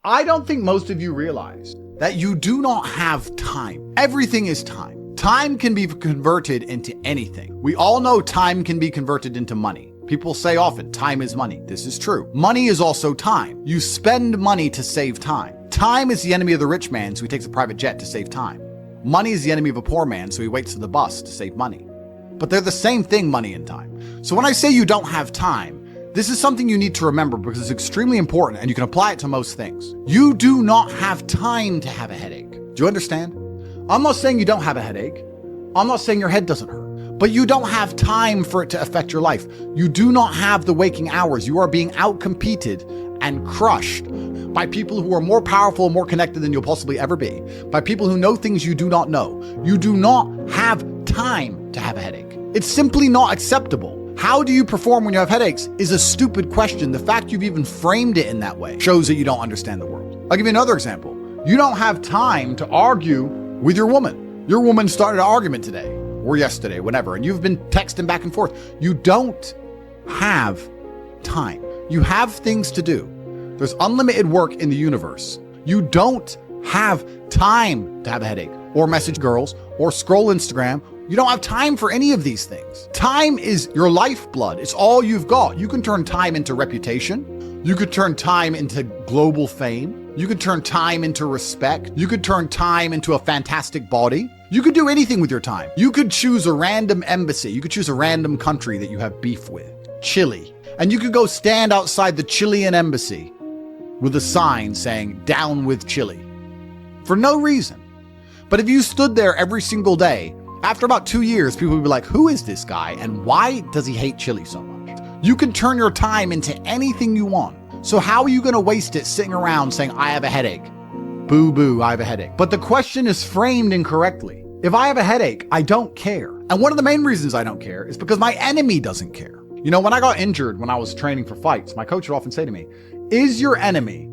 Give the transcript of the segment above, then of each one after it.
I don't think most of you realize that you do not have time. Everything is time. Time can be converted into anything. We all know time can be converted into money. People say often, time is money. This is true. Money is also time. You spend money to save time. Time is the enemy of the rich man, so he takes a private jet to save time. Money is the enemy of a poor man, so he waits for the bus to save money. But they're the same thing, money and time. So when I say you don't have time, this is something you need to remember because it's extremely important and you can apply it to most things. You do not have time to have a headache. Do you understand? I'm not saying you don't have a headache. I'm not saying your head doesn't hurt, but you don't have time for it to affect your life. You do not have the waking hours. You are being outcompeted and crushed by people who are more powerful and more connected than you'll possibly ever be, by people who know things you do not know. You do not have time to have a headache. It's simply not acceptable. How do you perform when you have headaches is a stupid question. The fact you've even framed it in that way shows that you don't understand the world. I'll give you another example. You don't have time to argue with your woman. Your woman started an argument today or yesterday, whenever, and you've been texting back and forth. You don't have time. You have things to do. There's unlimited work in the universe. You don't have time to have a headache or message girls or scroll Instagram. You don't have time for any of these things. Time is your lifeblood. It's all you've got. You can turn time into reputation. You could turn time into global fame. You could turn time into respect. You could turn time into a fantastic body. You could do anything with your time. You could choose a random embassy. You could choose a random country that you have beef with, Chile. And you could go stand outside the Chilean embassy with a sign saying, "Down with Chile," for no reason. But if you stood there every single day, after about 2 years, people would be like, who is this guy and why does he hate Chile so much? You can turn your time into anything you want. So how are you going to waste it sitting around saying, I have a headache? Boo boo, I have a headache. But the question is framed incorrectly. If I have a headache, I don't care. And one of the main reasons I don't care is because my enemy doesn't care. You know, when I got injured when I was training for fights, my coach would often say to me, is your enemy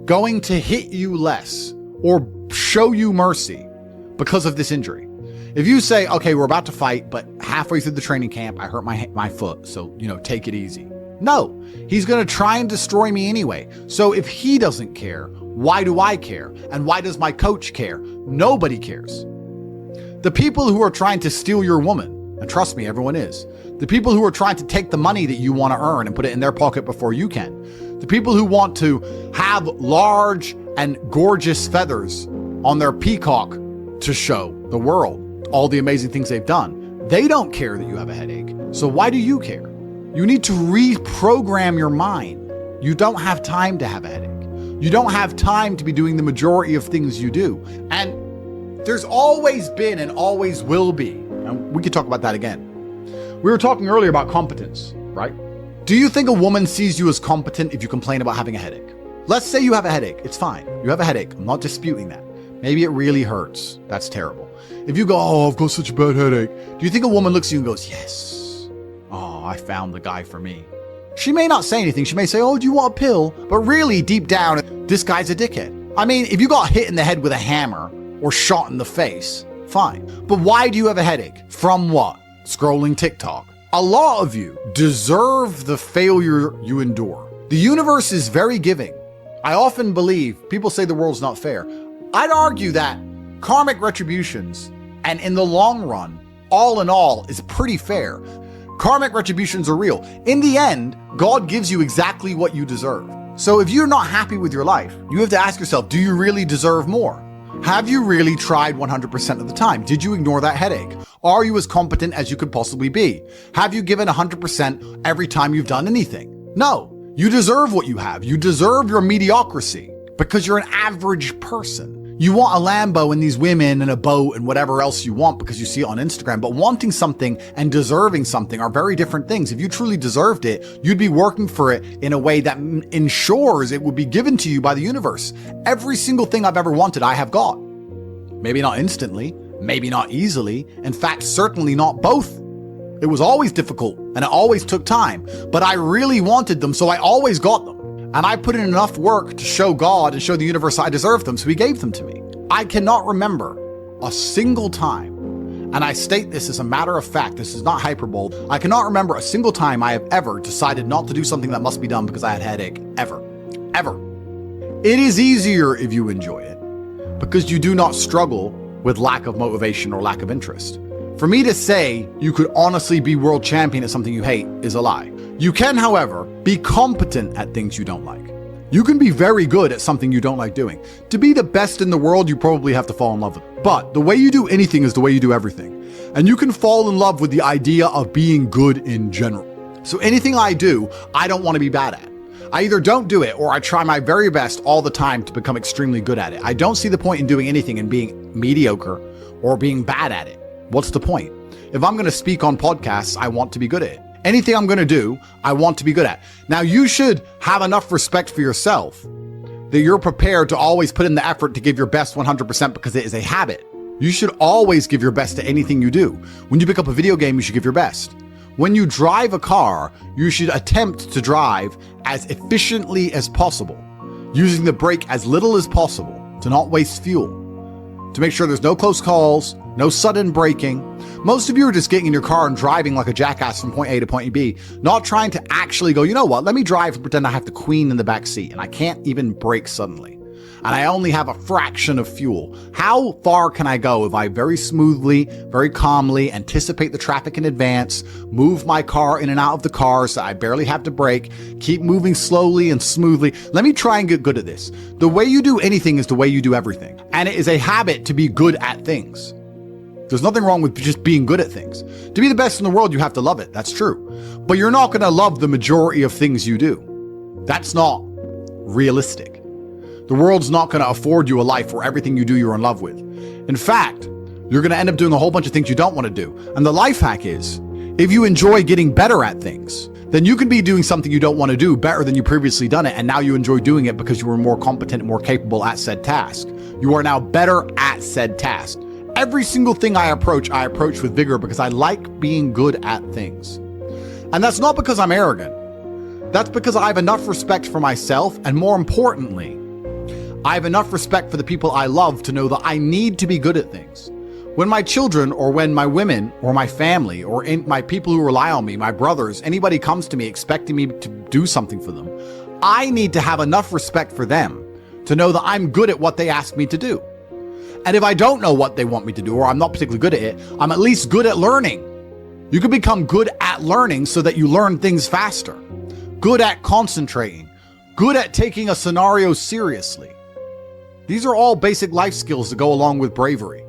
going to hit you less or show you mercy because of this injury? If you say, okay, we're about to fight, but halfway through the training camp, I hurt my foot, so, take it easy. No, he's going to try and destroy me anyway. So if he doesn't care, why do I care? And why does my coach care? Nobody cares. The people who are trying to steal your woman, and trust me, everyone is, the people who are trying to take the money that you want to earn and put it in their pocket before you can, the people who want to have large and gorgeous feathers on their peacock to show the world all the amazing things they've done, they don't care that you have a headache. So why do you care? You need to reprogram your mind. You don't have time to have a headache. You don't have time to be doing the majority of things you do. And there's always been and always will be, and we could talk about that again. We were talking earlier about competence, right? Do you think a woman sees you as competent if you complain about having a headache? Let's say you have a headache. It's fine. You have a headache. I'm not disputing that. Maybe it really hurts. That's terrible. If you go, oh, I've got such a bad headache, do you think a woman looks at you and goes, yes, oh, I found the guy for me? She may not say anything. She may say, oh, do you want a pill? But really, deep down, this guy's a dickhead. I mean, if you got hit in the head with a hammer or shot in the face, fine. But why do you have a headache? From what? Scrolling TikTok. A lot of you deserve the failure you endure. The universe is very giving. I often believe, people say the world's not fair. I'd argue that karmic retributions, and in the long run, all in all, is pretty fair. Karmic retributions are real. In the end, God gives you exactly what you deserve. So if you're not happy with your life, you have to ask yourself, do you really deserve more? Have you really tried 100% of the time? Did you ignore that headache? Are you as competent as you could possibly be? Have you given 100% every time you've done anything? No, you deserve what you have. You deserve your mediocrity because you're an average person. You want a Lambo and these women and a boat and whatever else you want because you see it on Instagram, but wanting something and deserving something are very different things. If you truly deserved it, you'd be working for it in a way that ensures it would be given to you by the universe. Every single thing I've ever wanted, I have got. Maybe not instantly, maybe not easily. In fact, certainly not both. It was always difficult and it always took time, but I really wanted them, so I always got them. And I put in enough work to show God and show the universe I deserved them, so he gave them to me. I cannot remember a single time, and I state this as a matter of fact, this is not hyperbole, I cannot remember a single time I have ever decided not to do something that must be done because I had a headache, ever. It is easier if you enjoy it because you do not struggle with lack of motivation or lack of interest. For me to say you could honestly be world champion at something you hate is a lie. You can, however, be competent at things you don't like. You can be very good at something you don't like doing. To be the best in the world, you probably have to fall in love with it. But the way you do anything is the way you do everything. And you can fall in love with the idea of being good in general. So anything I do, I don't want to be bad at. I either don't do it or I try my very best all the time to become extremely good at it. I don't see the point in doing anything and being mediocre or being bad at it. What's the point? If I'm going to speak on podcasts, I want to be good at it. Anything I'm going to do, I want to be good at. Now, you should have enough respect for yourself that you're prepared to always put in the effort to give your best 100% because it is a habit. You should always give your best to anything you do. When you pick up a video game, you should give your best. When you drive a car, you should attempt to drive as efficiently as possible, using the brake as little as possible to not waste fuel, to make sure there's no close calls, no sudden braking. Most of you are just getting in your car and driving like a jackass from point A to point B, not trying to actually go, you know what, let me drive and pretend I have the queen in the back seat and I can't even brake suddenly. And I only have a fraction of fuel. How far can I go if I very smoothly, very calmly anticipate the traffic in advance, move my car in and out of the car so I barely have to brake, keep moving slowly and smoothly? Let me try and get good at this. The way you do anything is the way you do everything. And it is a habit to be good at things. There's nothing wrong with just being good at things. To be the best in the world, you have to love it. That's true. But you're not going to love the majority of things you do. That's not realistic. The world's not going to afford you a life where everything you do you're in love with. In fact, you're going to end up doing a whole bunch of things you don't want to do. And the life hack is, if you enjoy getting better at things, then you can be doing something you don't want to do better than you previously done it. And now you enjoy doing it because you were more competent and more capable at said task. You are now better at said task. Every single thing I approach with vigor because I like being good at things. And that's not because I'm arrogant. That's because I have enough respect for myself, and more importantly, I have enough respect for the people I love to know that I need to be good at things. When my children, or when my women, or my family, or my people who rely on me, my brothers, anybody comes to me expecting me to do something for them, I need to have enough respect for them to know that I'm good at what they ask me to do. And if I don't know what they want me to do, or I'm not particularly good at it, I'm at least good at learning. You can become good at learning so that you learn things faster. Good at concentrating. Good at taking a scenario seriously. These are all basic life skills that go along with bravery.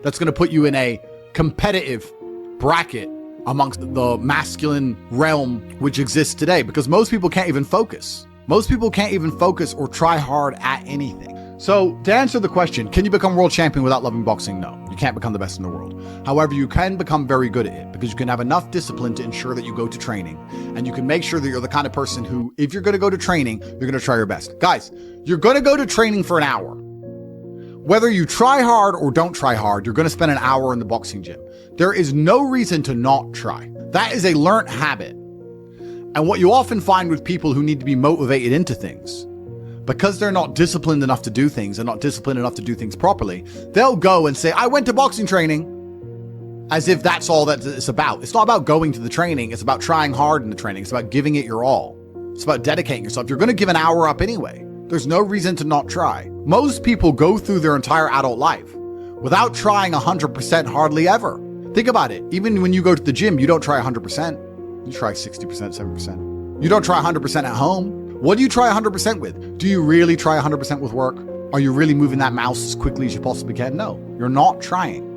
That's going to put you in a competitive bracket amongst the masculine realm which exists today, because most people can't even focus. Most people can't even focus or try hard at anything. So to answer the question, can you become world champion without loving boxing? No, you can't become the best in the world. However, you can become very good at it because you can have enough discipline to ensure that you go to training, and you can make sure that you're the kind of person who, if you're going to go to training, you're going to try your best. Guys, you're going to go to training for an hour. Whether you try hard or don't try hard, you're going to spend an hour in the boxing gym. There is no reason to not try. That is a learned habit. And what you often find with people who need to be motivated into things, because they're not disciplined enough to do things and not disciplined enough to do things properly, they'll go and say, I went to boxing training, as if that's all that it's about. It's not about going to the training. It's about trying hard in the training. It's about giving it your all. It's about dedicating yourself. You're going to give an hour up anyway. There's no reason to not try. Most people go through their entire adult life without trying 100% hardly ever. Think about it. Even when you go to the gym, you don't try 100%. You try 60%, 7%. You don't try 100% at home. What do you try 100% with? Do you really try 100% with work? Are you really moving that mouse as quickly as you possibly can? No, you're not trying.